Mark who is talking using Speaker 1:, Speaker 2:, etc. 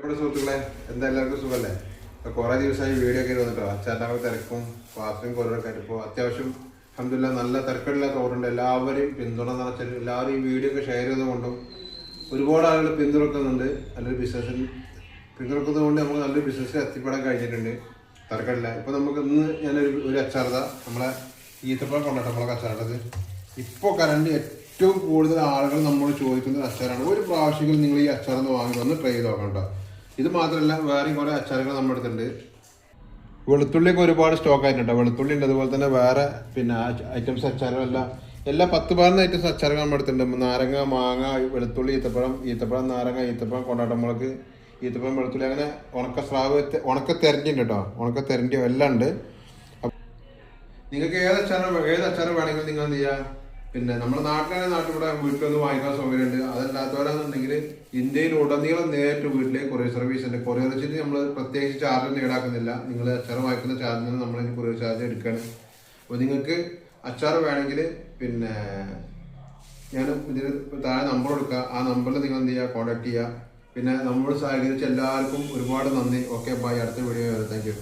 Speaker 1: ഇവിടെ സുഹൃത്തുക്കളെ എന്താ എല്ലാവർക്കും സുഖമല്ലേ? കുറേ ദിവസമായി വീഡിയോ ഒക്കെ വന്നിട്ടോ. അച്ചാറിൻ്റെ തിരക്കും ക്ലാസ്സിലും കൊറോണൊക്കെ ആയിട്ട് ഇപ്പോൾ അത്യാവശ്യം അൽഹംദുലില്ലാഹ് നല്ല തിരക്കില്ലാത്ത ഓർഡറുണ്ട്. എല്ലാവരെയും പിന്തുണ നിറച്ചാൽ എല്ലാവരും ഈ വീഡിയോ ഒക്കെ ഷെയർ ചെയ്തുകൊണ്ടും ഒരുപാട് ആളുകൾ പിന്തുണക്കുന്നുണ്ട്. നല്ലൊരു ബിസിനസ്സിൽ പിന്തുണക്കുന്നത് കൊണ്ട് നമുക്ക് നല്ലൊരു ബിസിനസ്സിൽ എത്തിപ്പെടാൻ കഴിഞ്ഞിട്ടുണ്ട്. തിരക്കില്ല. ഇപ്പോൾ നമുക്ക് ഇന്ന് ഞാനൊരു അച്ചാറിത നമ്മളെ ഈത്തപ്പഴം കൊണ്ടാട്ടോ നമ്മളെ അച്ചാറുള്ളത്. ഇപ്പോൾ കറണ്ട് ഏറ്റവും കൂടുതൽ ആളുകൾ നമ്മൾ ചോദിക്കുന്ന അച്ചാറാണ്. ഒരു പ്രാവശ്യമെങ്കിലും നിങ്ങൾ ഈ അച്ചാറൊന്ന് വാങ്ങി വന്ന് ട്രൈ ചെയ്ത് നോക്കണം കേട്ടോ. ഇത് മാത്രമല്ല വേറെയും കുറേ അച്ചാറുകൾ നമ്മുടെ അടുത്തുണ്ട്. വെളുത്തുള്ളിയൊക്കെ ഒരുപാട് സ്റ്റോക്ക് ആയിട്ടുണ്ട്. വെളുത്തുള്ളി ഉണ്ട്, അതുപോലെ തന്നെ വേറെ പിന്നെ ഐറ്റംസ് അച്ചാറുകളെല്ലാം എല്ലാ 10-12 ഐറ്റംസ് അച്ചാറുകൾ നമ്മുടെ അടുത്തുണ്ട്. നാരങ്ങ, മാങ്ങ, വെളുത്തുള്ളി, ഈത്തപ്പഴം, നാരങ്ങ, ഈത്തപ്പഴം, കൊണ്ടാട്ടമുളക്, ഈത്തപ്പഴം, വെളുത്തുള്ളി, അങ്ങനെ ഉണക്ക സ്രാവ്, ഉണക്ക തെരഞ്ഞിണ്ട് കേട്ടോ. ഉണക്ക തെരഞ്ഞോ എല്ലാം ഉണ്ട്. നിങ്ങൾക്ക് ഏത് അച്ചാറ് വേണമെങ്കിലും നിങ്ങൾ എന്ത് ചെയ്യുക, പിന്നെ നമ്മുടെ നാട്ടിലൂടെ വീട്ടിലൊന്ന് വാങ്ങിക്കാൻ സൗകര്യമുണ്ട്. അതല്ലാത്തവരാണെന്നുണ്ടെങ്കിൽ ഇന്ത്യയിൽ ഉടനീളം നേരിട്ട് വീട്ടിലേക്ക് കൊറിയർ സർവീസ് ഉണ്ട്. കൊറിയർ വെച്ചിട്ട് നമ്മൾ പ്രത്യേകിച്ച് ചാർജ് ഈടാക്കുന്നില്ല. നിങ്ങൾ അച്ചാർ വാങ്ങിക്കുന്ന ചാർജിൽ നിന്ന് നമ്മൾ കൊറിയർ ചാർജ് എടുക്കുകയാണ്. അപ്പോൾ നിങ്ങൾക്ക് അച്ചാർ വേണമെങ്കിൽ പിന്നെ ഞാൻ ഇതിന് താഴെ നമ്പർ കൊടുക്കുക. ആ നമ്പറിൽ നിങ്ങൾ എന്ത് ചെയ്യുക, കോൺടാക്ട് ചെയ്യുക. പിന്നെ നമ്മളോട് സഹകരിച്ച എല്ലാവർക്കും ഒരുപാട് നന്ദി. Okay, bye. അടുത്ത വീഡിയോ. Thank U.